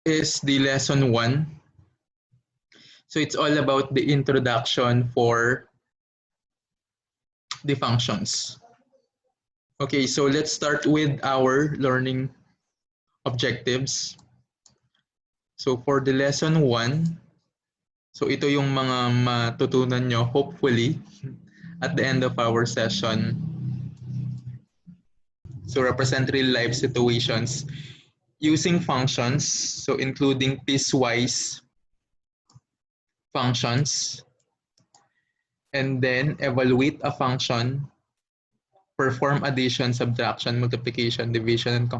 is the lesson 1. So it's all about the introduction for the functions. Okay, so let's start with our learning objectives. So for the lesson 1, so ito yung mga matutunan nyo hopefully at the end of our session. So represent real life situations using functions, so including piecewise functions, and then evaluate a function, perform addition, subtraction, multiplication, division, and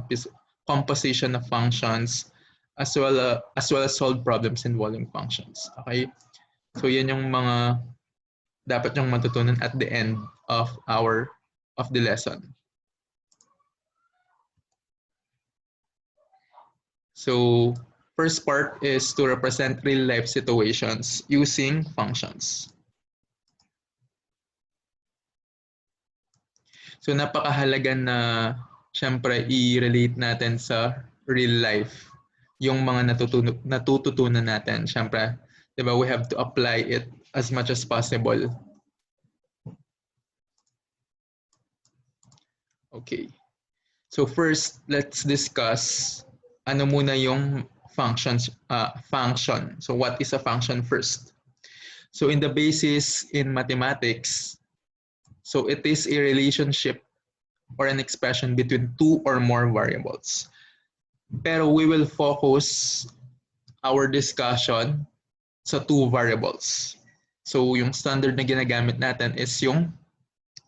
composition of functions, as well as solve problems involving functions. Okay? So yan yung mga dapat yung matutunan at the end of the lesson. So first part is to represent real life situations using functions. So napakahalaga na syempre i-relate natin sa real life yung mga natututunan natin. Syempre, 'di ba, we have to apply it as much as possible. Okay. So first, let's discuss ano muna yung function. So what is a function first? So in the basis in mathematics, so it is a relationship or an expression between two or more variables. Pero we will focus our discussion sa two variables. So yung standard na ginagamit natin is yung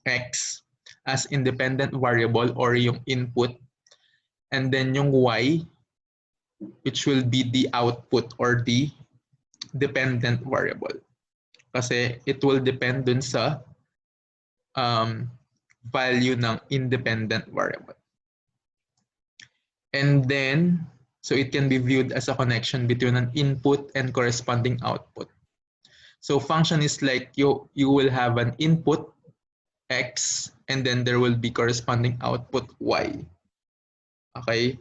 x as independent variable or yung input, and then yung y, which will be the output or the dependent variable. Kasi it will depend dun sa value ng independent variable. And then, so it can be viewed as a connection between an input and corresponding output. So function is like you will have an input x and then there will be corresponding output y. Okay?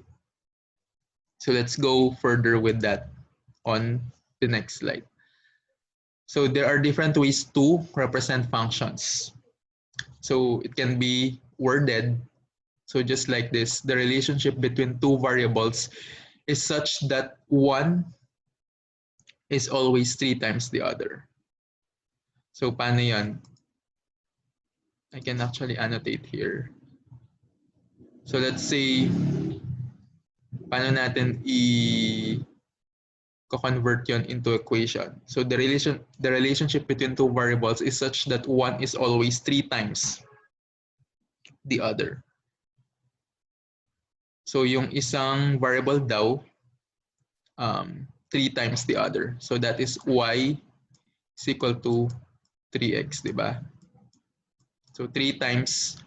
So let's go further with that on the next slide. So there are different ways to represent functions. So it can be worded. So just like this, the relationship between two variables is such that one is always 3 times the other. So paano yan? I can actually annotate here. So let's say, paano natin i-convert yon into equation? So the relationship between two variables is such that one is always 3 times the other. So yung isang variable daw, 3 times the other. So that is y is equal to 3x, di ba? So 3 times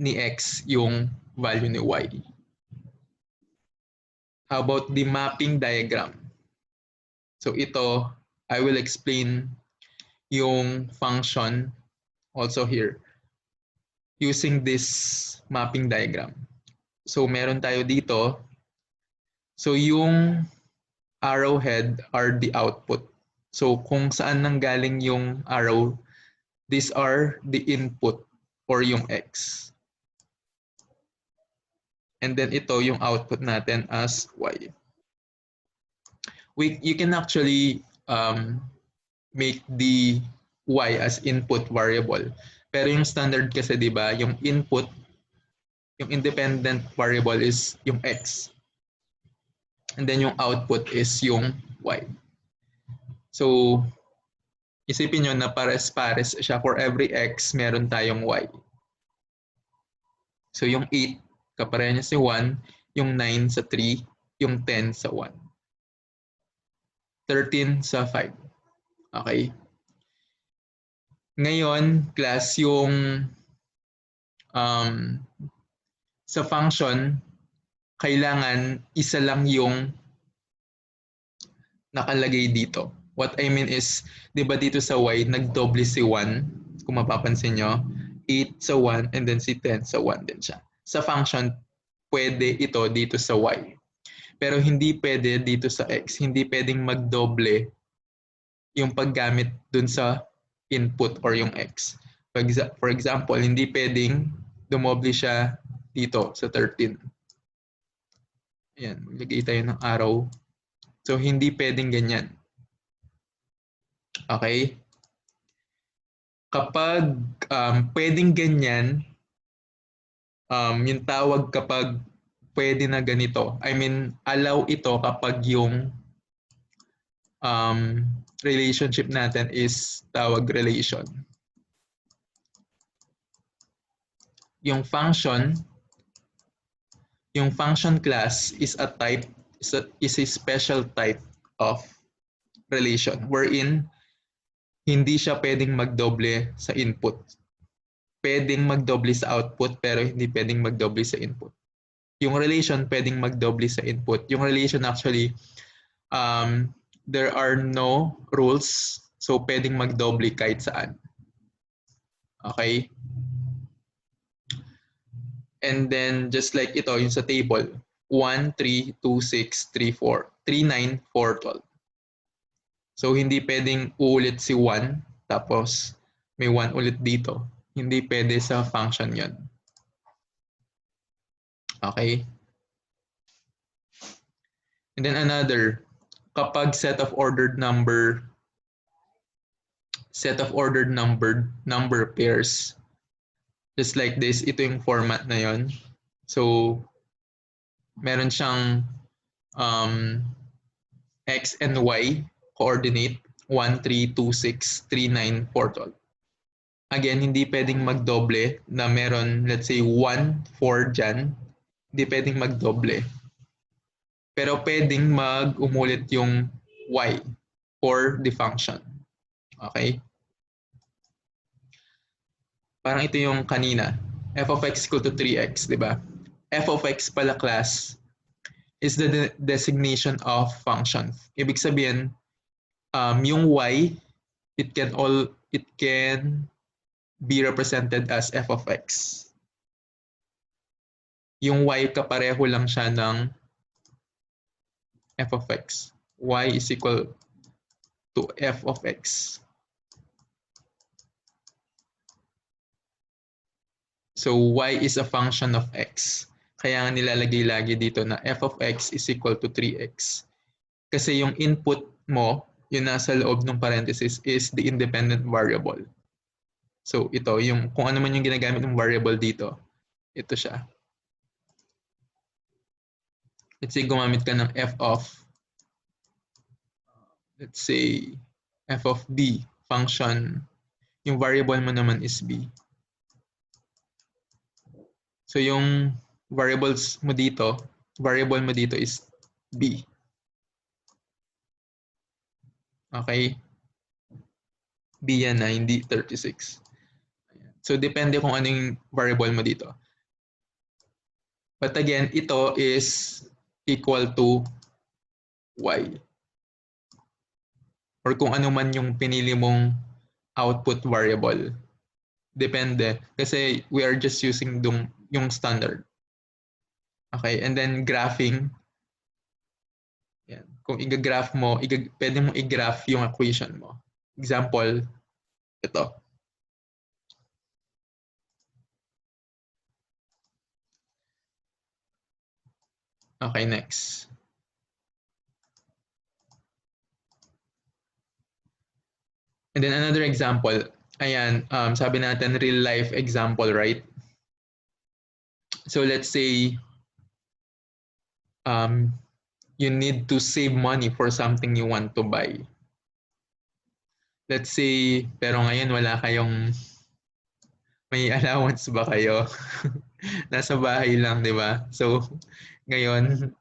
ni x yung value ni y. How about the mapping diagram? So ito, I will explain yung function also here using this mapping diagram. So meron tayo dito. So yung arrowhead are the output. So kung saan nanggaling yung arrow, these are the input or yung x. And then ito yung output natin as y. You can actually make the y as input variable. Pero yung standard kasi, di ba, yung input, yung independent variable is yung x. And then yung output is yung y. So, isipin nyo na pares-pares siya. For every x, meron tayong y. So yung 8, kapareha niya si 1, yung 9 sa 3, yung 10 sa 1. 13 sa 5. Okay? Ngayon, class, yung sa function, kailangan isa lang yung nakalagay dito. What I mean is, di ba dito sa y, nagdoble si 1, kung mapapansin nyo, 8 sa 1, and then si 10 sa 1 din siya. Sa function, pwede ito dito sa y. Pero hindi pwede dito sa x, hindi pwedeng magdoble yung paggamit dun sa input or yung x. For example, hindi pwedeng dumoble siya dito sa 13. Ayan, maglagay tayo ng arrow. So, hindi pwedeng ganyan. Okay? Kapag pwedeng ganyan, yung tawag kapag pwede na ganito, I mean, allow ito kapag yung relationship natin is tawag relation. Yung function class is a type, is a special type of relation wherein hindi siya pwedeng magdoble sa input. Pwedeng magdoble sa output pero hindi pwedeng magdoble sa input. Yung relation pwedeng magdoble sa input. Yung relation actually, there are no rules, so pwedeng magdoble kahit saan. Okay? And then just like ito, yung sa table, 1, 3, 2, 6, 3, 4, 3, 9, 4, 12. So hindi pwedeng uulit si 1 tapos may 1 ulit dito. Hindi pwede sa function yon. Okay? And then another, kapag set of ordered number number pairs, just like this, ito yung format na yon. So meron siyang x and y coordinate 1, 3, 2, 6, 3, 9, 4, 12. Again, hindi pwedeng magdoble na meron, let's say, 1, 4 dyan. Hindi pwedeng magdoble. Pero pwedeng umulit yung y for the function. Okay? Parang ito yung kanina. F of x equal to 3x, di ba? F of x pala class is the designation of function. Ibig sabihin, yung y, it can be represented as f of x. Yung y kapareho lang siya ng f of x. Y is equal to f of x. So y is a function of x. Kaya nga nilalagay lagi dito na f of x is equal to 3x. Kasi yung input mo, yung nasa loob ng parenthesis is the independent variable. So ito, yung kung ano man yung ginagamit ng variable dito, ito siya. Let's say gumamit ka ng f of, let's say, f of b function. Yung variable mo naman is b. So yung variable mo dito is b. Okay? B yan na, hindi 36. So depende kung ano yung variable mo dito. But again, ito is equal to y. Or kung ano man yung pinili mong output variable. Depende. Kasi we are just using yung standard. Okay, and then graphing. Yan. Kung i-graph mo, pwede mo i-graph yung equation mo. Example, ito. Okay, next. And then another example. Ayan, sabi natin real life example, right? So let's say you need to save money for something you want to buy. Let's say, pero ngayon wala kayong, may allowance ba kayo? Nasa bahay lang, di ba? So, ngayon,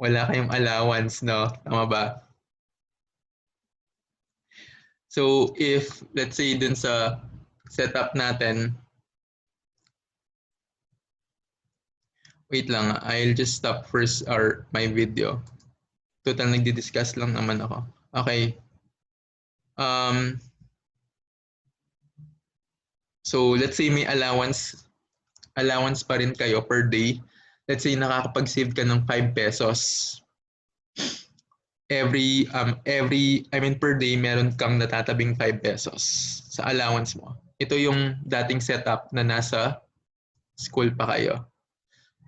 wala kayong allowance, no? Tama ba? So, if, let's say, dun sa setup natin, wait lang, I'll just stop first my video. Total, nagdi-discuss lang naman ako. Okay. So let's say may allowance pa rin kayo per day. let's say nakakapag-save ka ng 5 pesos. Per day, meron kang natatabing 5 pesos sa allowance mo. Ito yung dating setup na nasa school pa kayo.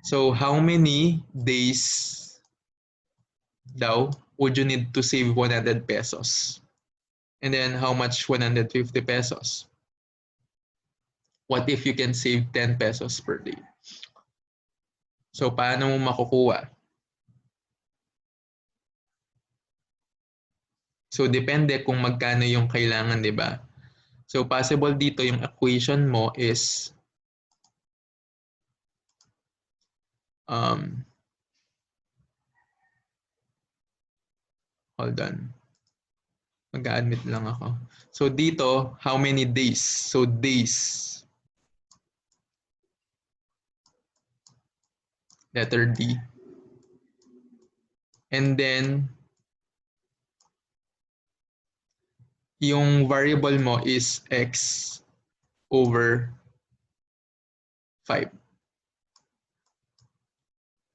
So, how many days daw would you need to save 100 pesos? And then, how much 150 pesos? What if you can save 10 pesos per day? So, paano mo makukuha? So, depende kung magkano yung kailangan, di ba? So, possible dito yung equation mo is hold on. Mag-admit lang ako. So, dito, how many days? So, days. Letter D. And then, yung variable mo is x over 5.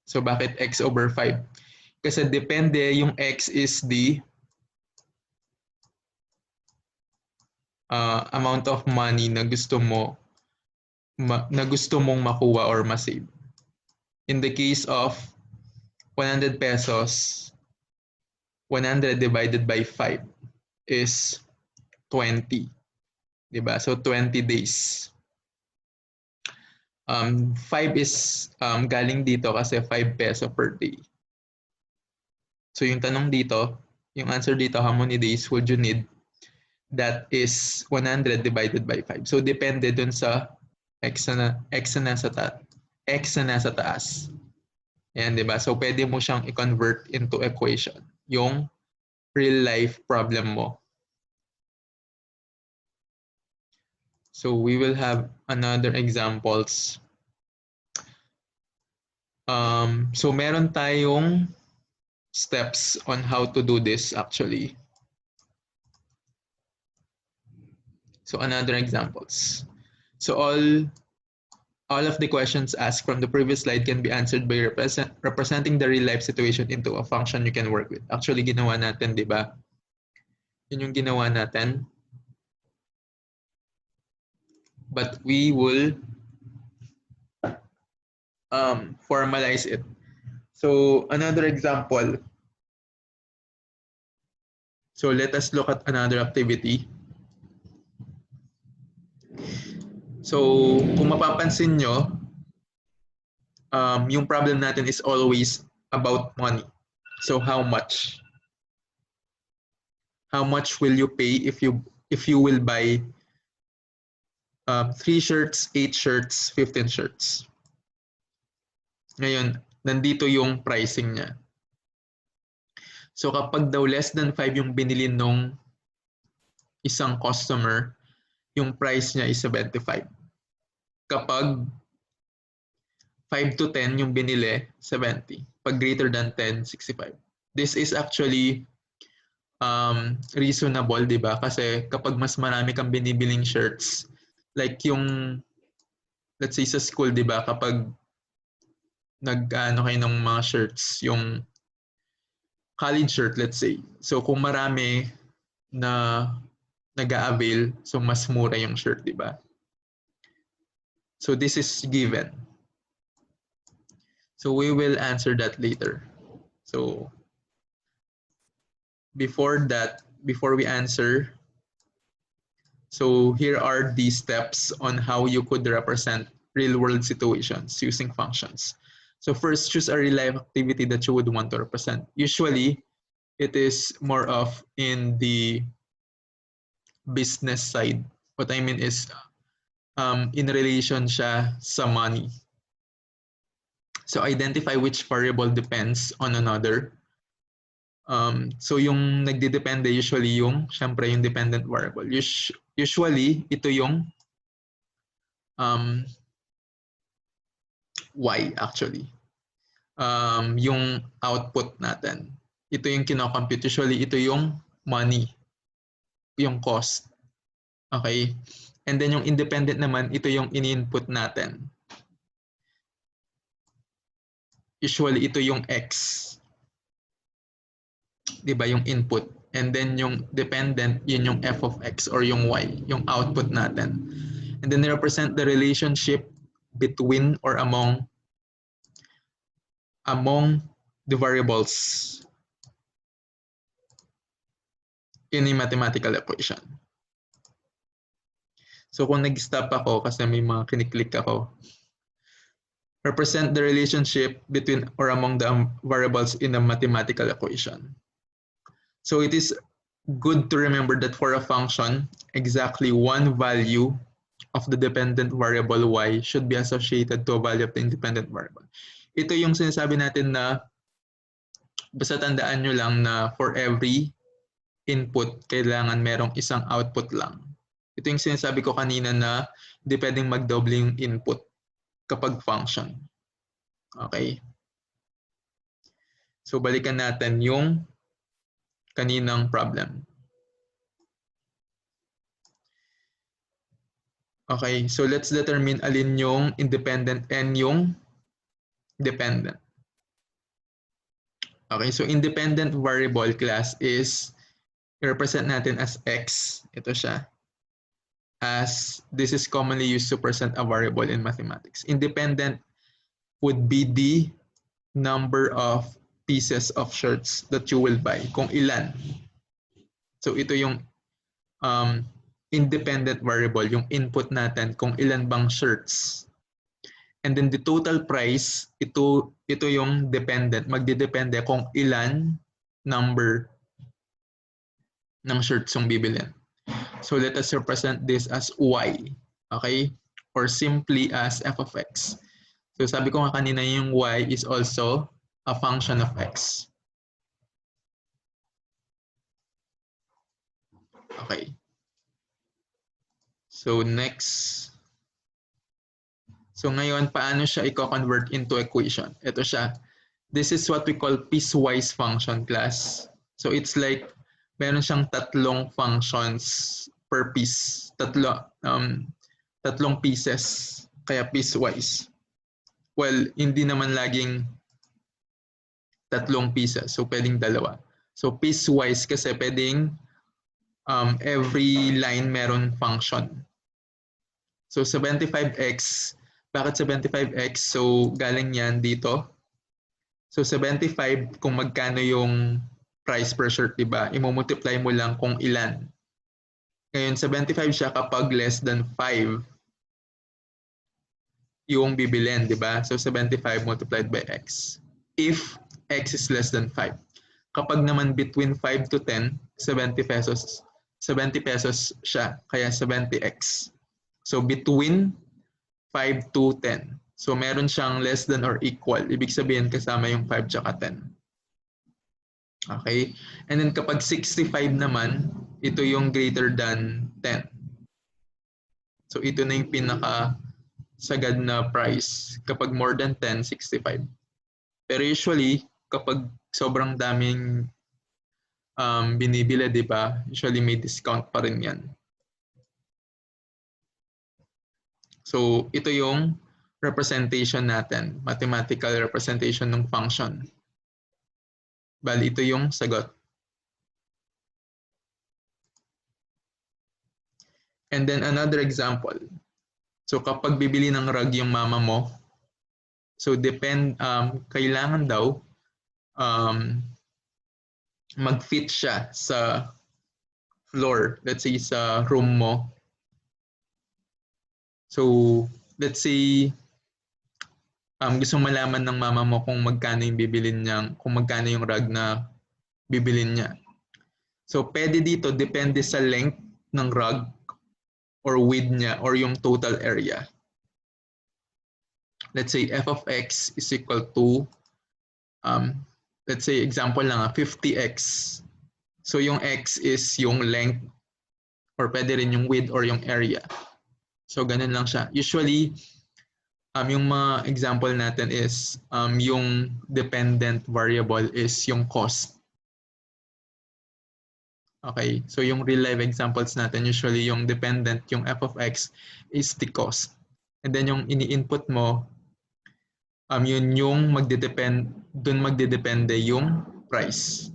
So, bakit x over 5? Kasi depende, yung x is the amount of money na gusto mong makuha or ma-save. In the case of 100 pesos, 100 divided by 5 is 20. Diba? So 20 days. 5 is galing dito kasi 5 peso per day. So yung tanong dito, yung answer dito, how many days would you need? That is 100 divided by 5. So depende dun sa x na nasa taas. Ayan, di ba? So pwede mo siyang i-convert into equation. Yung real life problem mo. So we will have another examples. So meron tayong steps on how to do this actually. So another examples. So all of the questions asked from the previous slide can be answered by representing the real life situation into a function you can work with. Actually, ginawa natin, di ba? Yun yung ginawa natin. But we will formalize it. So another example. So let us look at another activity. So kung mapapansin nyo, yung problem natin is always about money. So how much? How much will you pay if you will buy 3 shirts, 8 shirts, 15 shirts? Ngayon, nandito yung pricing niya. So kapag daw less than 5 yung binili nung isang customer, yung price niya is 75. Kapag 5 to 10 yung binili, 70. Pag greater than 10, 65. This is actually reasonable, di ba? Kasi kapag mas marami kang binibiling shirts, like yung, let's say sa school, di ba? Kapag nag-ano kayo ng mga shirts, yung college shirt, let's say. So kung marami na nag-a-avail, so mas mura yung shirt, di ba? So this is given. So we will answer that later. So before we answer, so here are the steps on how you could represent real-world situations using functions. So first, choose a real-life activity that you would want to represent. Usually, it is more of in the business side. What I mean is, in relation siya sa money. So identify which variable depends on another. So yung nagdidepende usually yung, syempre yung dependent variable. Usually, ito yung y actually. Yung output natin. Ito yung kinocompute. Usually, ito yung money. Yung cost. Okay? And then yung independent naman, ito yung in-input natin. usually ito yung x. Di ba, yung input. And then yung dependent, yun yung f of x or yung y, yung output natin. And then they represent the relationship between or among the variables in a mathematical equation. So kung nag-stop ako kasi may mga kiniklik ako, represent the relationship between or among the variables in a mathematical equation. So it is good to remember that for a function, exactly one value of the dependent variable y should be associated to a value of the independent variable. Ito yung sinasabi natin na basta tandaan nyo lang na for every input, kailangan merong isang output lang. Ito yung sinasabi ko kanina na hindi pwedeng magdoble yung input kapag function. Okay? So balikan natin yung kaninang problem. Okay, so let's determine alin yung independent and yung dependent. Okay, so independent variable class is represent natin as x. Ito siya. As this is commonly used to present a variable in mathematics. Independent would be the number of pieces of shirts that you will buy. Kung ilan. So ito yung independent variable, yung input natin, kung ilan bang shirts. And then the total price, ito yung dependent. Magdidepende kung ilan number ng shirts yung bibilin. So let us represent this as y, okay? Or simply as f of x. So sabi ko nga kanina yung y is also a function of x. Okay. So next. So ngayon, paano siya i-convert into equation? Ito siya. This is what we call piecewise function class. So it's like meron siyang tatlong functions per piece. Tatlong pieces, kaya piecewise. Well, hindi naman laging tatlong pieces. So pwedeng dalawa. So piecewise kasi pwedeng every line meron function. So 75x, bakit 75x? So galing yan dito. So 75 kung magkano yung price per shirt, diba? I-multiply mo lang kung ilan. Ngayon 75 siya kapag less than 5 yung bibilin, diba? So 75 multiplied by x. If x is less than 5. Kapag naman between 5 to 10, 70 pesos siya, kaya 70x. So between 5 to 10. So meron siyang less than or equal. Ibig sabihin kasama yung 5 tsaka 10. Okay? And then kapag 65 naman, ito yung greater than 10. So ito na yung pinaka sagad na price. Kapag more than 10, 65. Pero usually, kapag sobrang daming binibili, di ba? Usually may discount pa rin yan. So ito yung representation natin, mathematical representation ng function. Bali, ito yung sagot. And then another example. So kapag bibili ng rug yung mama mo, so kailangan daw mag-fit siya sa floor, let's say sa room mo. So let's say gusto malaman ng mama mo kung magkano yung bibilin niya, kung magkano yung rug na bibilin niya. So pwede dito, depende sa length ng rug or width niya or yung total area. Let's say f of x is equal to, let's say example lang 50x. So yung x is yung length or pwede rin yung width or yung area. So ganun lang siya. Usually, yung mga example natin is yung dependent variable is yung cost. Okay, so yung real life examples natin, usually yung dependent, yung f of x is the cost. And then yung ini-input mo yun yung dun magdedepende yung price.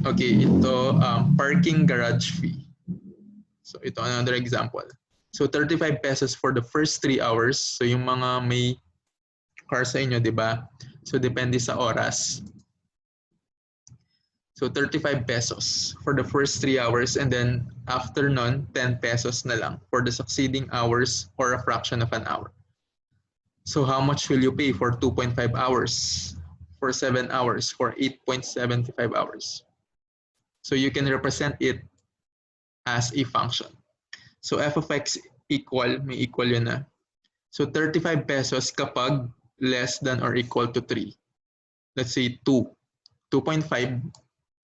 Okay, ito parking garage fee. So ito another example. So 35 pesos for the first 3 hours. So yung mga may car sa inyo, di ba? So depende sa oras. So 35 pesos for the first 3 hours, and then after nun, 10 pesos na lang for the succeeding hours or a fraction of an hour. So how much will you pay for 2.5 hours, for 7 hours, for 8.75 hours? So you can represent it as a function. So f of x equal, may equal yun na. So 35 pesos kapag less than or equal to 3. Let's say 2. 2.5.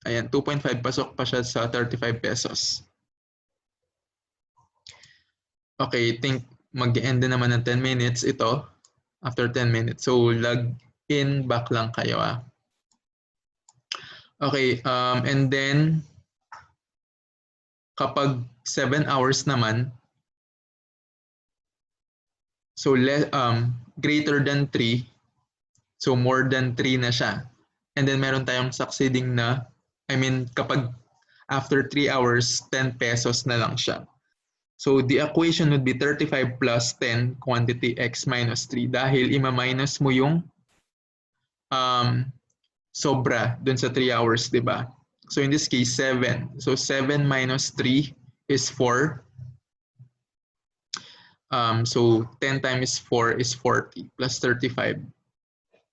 Ayan, 2.5 pasok pa siya sa 35 pesos. Okay, think mag-end naman ng 10 minutes ito after 10 minutes. So log in back lang kayo ah. Okay, and then kapag 7 hours naman, so greater than 3, so more than 3 na siya. And then meron tayong succeeding na, kapag after 3 hours, 10 pesos na lang siya. So the equation would be 35 plus 10 quantity x minus 3 dahil ima-minus mo yung sobra dun sa 3 hours, di ba? So in this case, 7. So 7 minus 3 is 4. So 10 times 4 is 40 plus 35.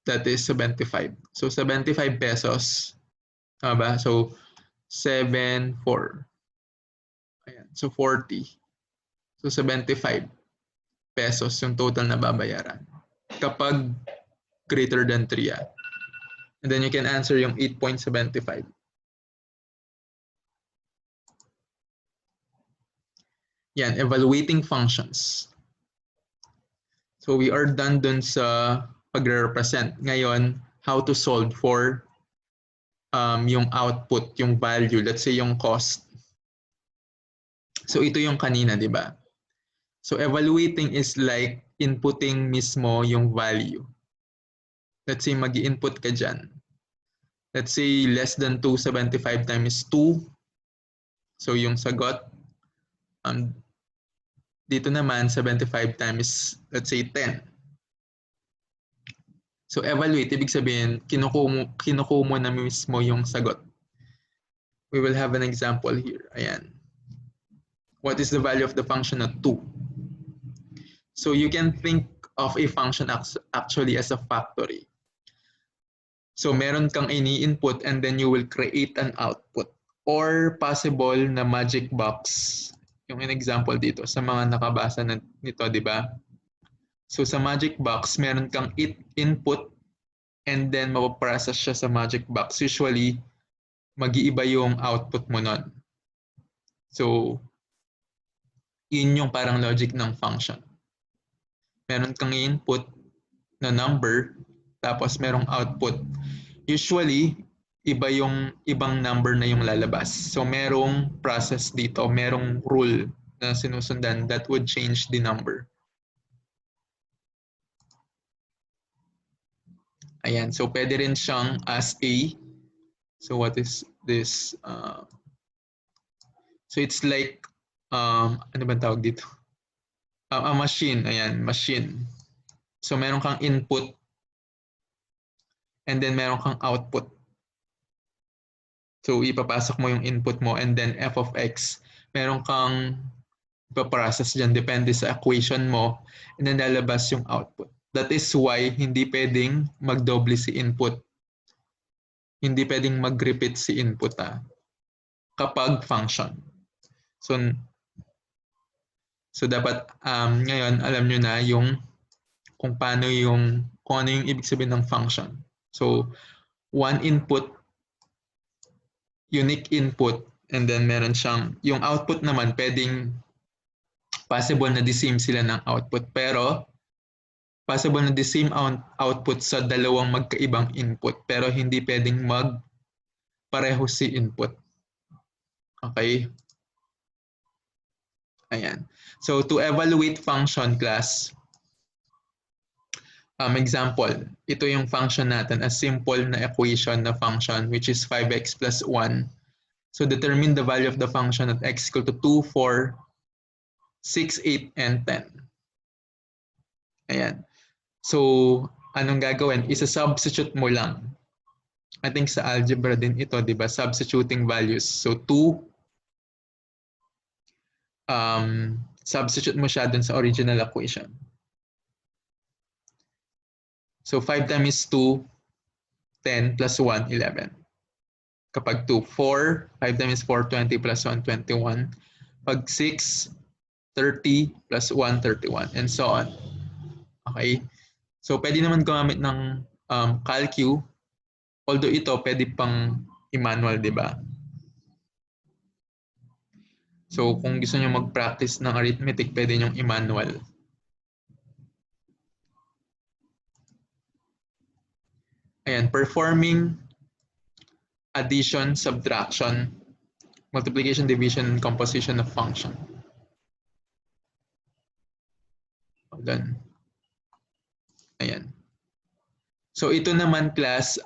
That is 75. So 75 pesos. Ba? So 7, 4. Ayan. So 40. So 75 pesos yung total na babayaran kapag greater than 3. And then you can answer yung 8.75. Yan, evaluating functions. So we are done dun sa pagre-represent. Ngayon, how to solve for yung output, yung value, let's say yung cost. So ito yung kanina, di ba? So evaluating is like inputting mismo yung value. Let's say mag-i-input ka dyan. Let's say less than 275 times 2. So yung sagot, dito naman 75 times, let's say 10. So evaluate, ibig sabihin, kinukuha mo na mismo yung sagot. We will have an example here. Ayan. What is the value of the function at 2? So you can think of a function actually as a factory. So meron kang ini-input and then you will create an output. Or possible na magic box, yung example dito sa mga nakabasa nito, di ba? So sa magic box, meron kang input and then mapaprocess siya sa magic box. Usually, mag-iiba yung output mo nun. So, yun yung parang logic ng function. Meron kang input na number, tapos merong output. Usually, ibang number na yung lalabas. So, merong process dito, merong rule na sinusundan that would change the number. Ayan, so pwede rin siyang as A. So, what is this? So, it's like, ano ba tawag dito? A machine, ayan, machine. So, meron kang input and then meron kang output. So, ipapasok mo yung input mo and then f of x, meron kang ipaprocess dyan, depende sa equation mo, and then lalabas yung output. That is why hindi pwedeng magdoble si input. Hindi pwedeng mag-repeat si input kapag function. So dapat ngayon alam nyo na yung kung ano yung ibig sabihin ng function. So one input, unique input, and then meron siyang yung output naman pwedeng possible na the same sila ng output, pero possible na the same output sa dalawang magkaibang input, pero hindi pwedeng pareho si input. Okay? Ayan. So to evaluate function class, example, ito yung function natin, a simple na equation na function which is 5x plus 1. So determine the value of the function at x equal to 2, 4, 6, 8, and 10. Ayan. So anong gagawin? Isa-substitute mo lang. I think sa algebra din ito, di ba? Substituting values. So 2, substitute mo siya dun sa original equation. So 5 times 2, 10 plus 1, 11. Kapag 2, 4, 5 times 4, 20 plus 1, 21. Pag 6, 30 plus 1, 31, and so on. Okay? So pwede naman gumamit ng calcu, although ito pwede pang i-manual, di ba? So kung gusto niyo mag-practice ng arithmetic, pwede niyong i-manual. Ayan, performing addition, subtraction, multiplication, division, and composition of function. Done. Ayan. So ito naman class,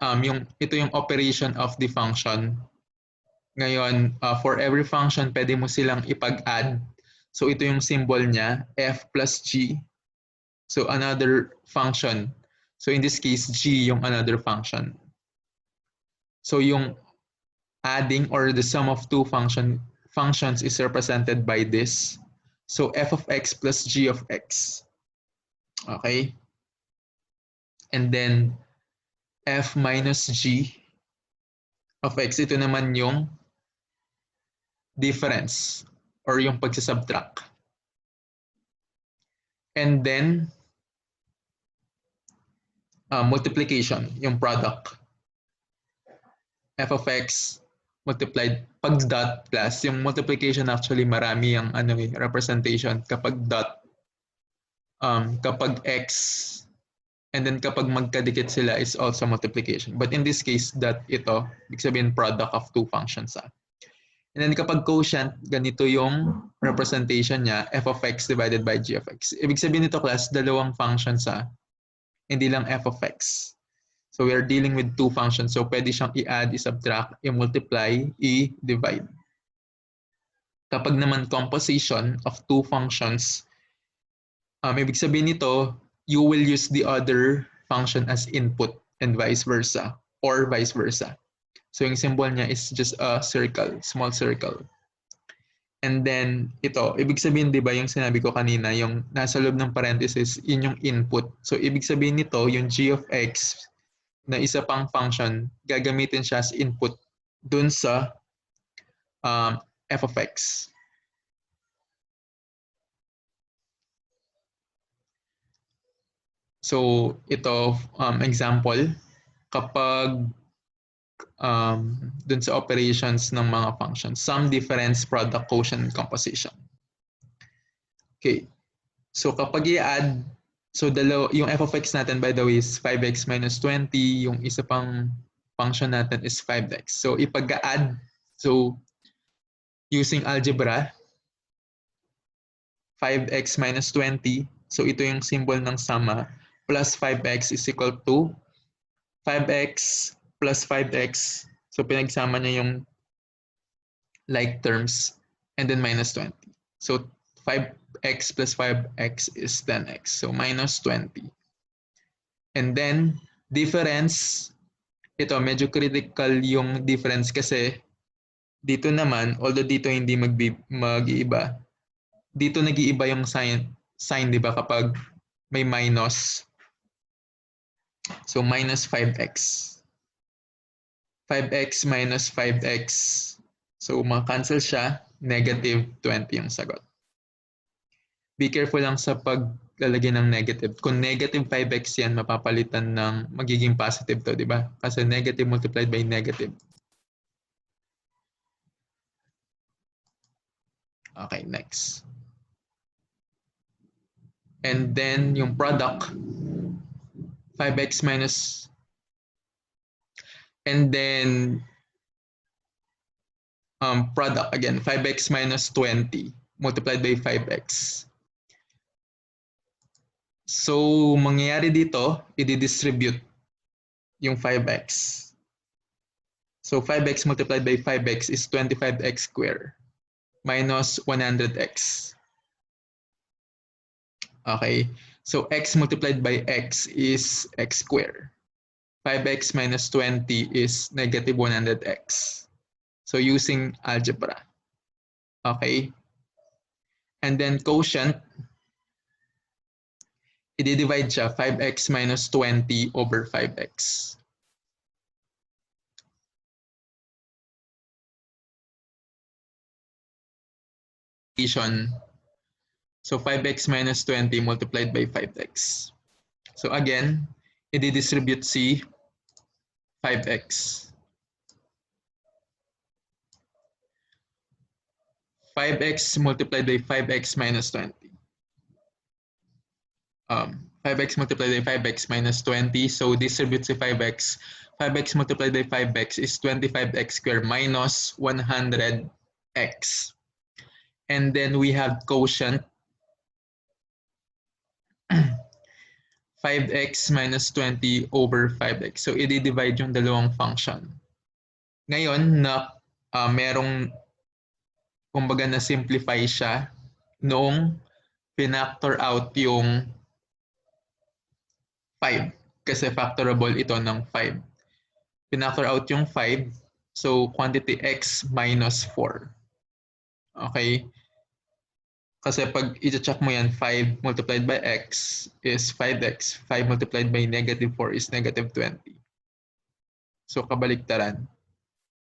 ito yung operation of the function. Ngayon, for every function, pwede mo silang ipag-add. So ito yung symbol niya, f plus g. So another function. So in this case, g yung another function. So yung adding or the sum of two functions is represented by this. So f of x plus g of x. Okay? And then f minus g of x, ito naman yung difference or yung pagsasubtract. And then multiplication, yung product. F of x multiplied pag dot plus, yung multiplication actually marami yung representation kapag dot, kapag x, and then kapag magkadikit sila is also multiplication. But in this case, that ito, ibig sabihin product of two functions. And then kapag quotient, ganito yung representation niya, f of x divided by g of x. Ibig sabihin nito class, dalawang functions hindi lang f of x. So we are dealing with two functions. So pwede siyang i-add, i-subtract, i-multiply, i-divide. Kapag naman composition of two functions, ibig sabihin nito, you will use the other function as input and vice versa, or vice versa. So yung symbol niya is just a circle, small circle. And then ito, ibig sabihin 'di ba yung sinabi ko kanina, yung nasa loob ng parenthesis, yun yung input. So ibig sabihin nito, yung g of x na isa pang function, gagamitin siya as input dun sa f of x. So ito, example, kapag dun sa operations ng mga functions, sum, difference, product, quotient, and composition. Okay. So kapag i-add, so yung f of x natin by the way is 5x minus 20, yung isa pang function natin is 5x. So ipag-add, so using algebra, 5x minus 20, so ito yung symbol ng summa, plus 5x is equal to 5x plus 5x. So pinagsama niya yung like terms and then minus 20. So 5x plus 5x is 10x. So minus 20. And then difference, ito medyo critical yung difference kasi dito naman, although dito hindi mag-iiba, dito nag-iiba yung sign 'di ba kapag may minus. So minus 5x. 5x minus 5x. So ma-cancel siya, negative 20 yung sagot. Be careful lang sa paglalagay ng negative. Kung negative 5x yan, mapapalitan ng magiging positive to, di ba? Kasi negative multiplied by negative. Okay, next. And then yung product, 5x minus, and then product again, 5x minus 20. multiplied by 5x. So, mangyayari dito, i-distribute yung 5x. So, 5x multiplied by 5x is 25x squared minus 100x. Okay, so x multiplied by x is x squared. 5x minus 20 is negative 100x. So, using algebra. Okay, and then quotient, i-divide siya 5x minus 20 over 5x. So 5x minus 20 multiplied by 5x. So again, i-distribute si 5x. 5x multiplied by 5x minus 20. 5x multiplied by 5x minus 20. So distribute si 5x. 5x multiplied by 5x is 25x squared minus 100x. And then we have quotient. 5x minus 20 over 5x. So i-divide yung dalawang function. Ngayon na merong kumbaga na simplify siya noong pinactor out yung 5 kasi factorable ito ng 5. Pinactor out yung 5, so quantity x minus 4. Okay? Kasi pag i-check mo yan, 5 multiplied by x is 5x. 5 multiplied by negative 4 is negative 20. So kabaliktaran.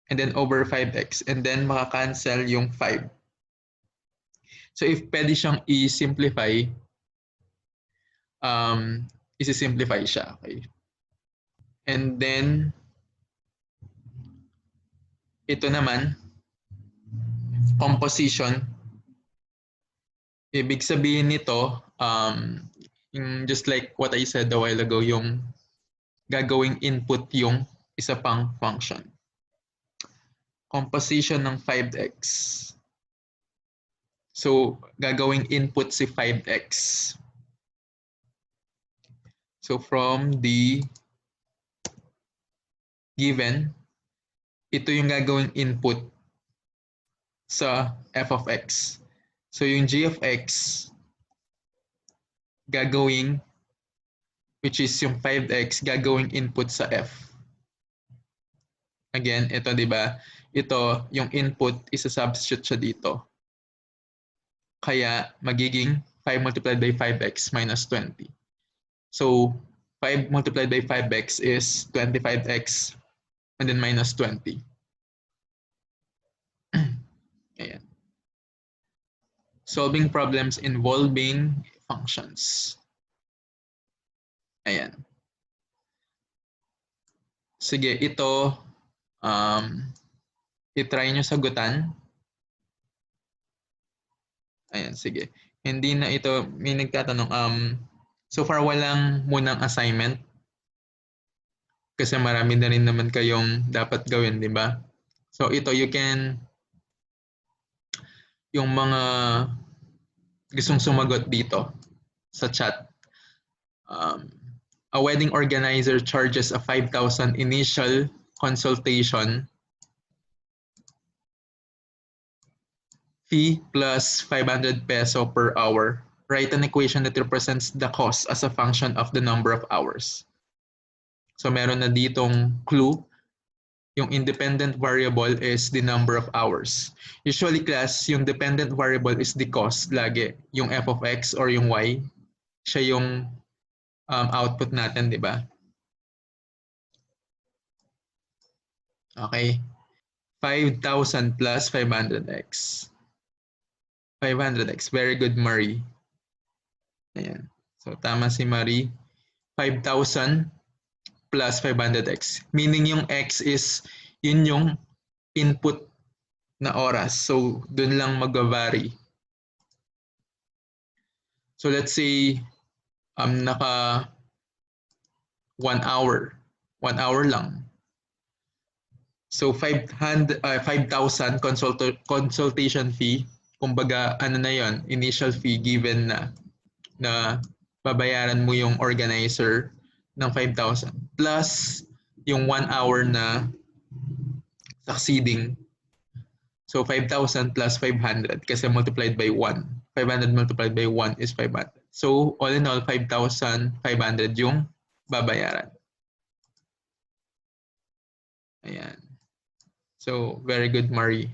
And then over 5x. And then makakancel yung 5. So if pwede siyang i-simplify, isi-simplify siya. Okay? And then, ito naman, composition. Ibig sabihin nito, just like what I said a while ago, yung gagawing input yung isa pang function. Composition ng 5x. So, gagawing input si 5x. So, from the given, ito yung gagawing input sa f of x. So, yung g of x, gagawing, which is yung 5x, gagawing input sa f. Again, ito, di ba? Ito, yung input, isa-substitute siya dito. Kaya, magiging 5 multiplied by 5x minus 20. So, 5 multiplied by 5x is 25x and then minus 20. Ayan. Solving problems involving functions. Ayan. Sige, ito, i-try nyo sagutan. Ayan, sige. Hindi na ito, may nagtatanong, so far walang munang assignment. Kasi marami na rin naman kayong dapat gawin, di ba? So ito, you can, yung mga gustong sumagot dito sa chat. A wedding organizer charges a 5,000 initial consultation fee plus 500 peso per hour. Write an equation that represents the cost as a function of the number of hours. So meron na ditong clue. Yung independent variable is the number of hours. Usually class, yung dependent variable is the cost lagi. Yung f of x or yung y, siya yung output natin, di ba? Okay. 5,000 plus 500x. 500x. Very good, Marie. Ayan. So tama si Marie. 5,000 plus 500x. Meaning yung x is, yun yung input na oras. So, dun lang mag-vary. So, let's say, naka 1 hour. 1 hour lang. So, 5,000 consultation fee. kumbaga, ano na yon, initial fee given na babayaran mo yung organizer ng 5,000 plus yung 1 hour na succeeding. So 5,000 plus 500 kasi multiplied by 1. 500 multiplied by 1 is 500. So all in all, 5,500 yung babayaran. Ayan. So very good, Marie.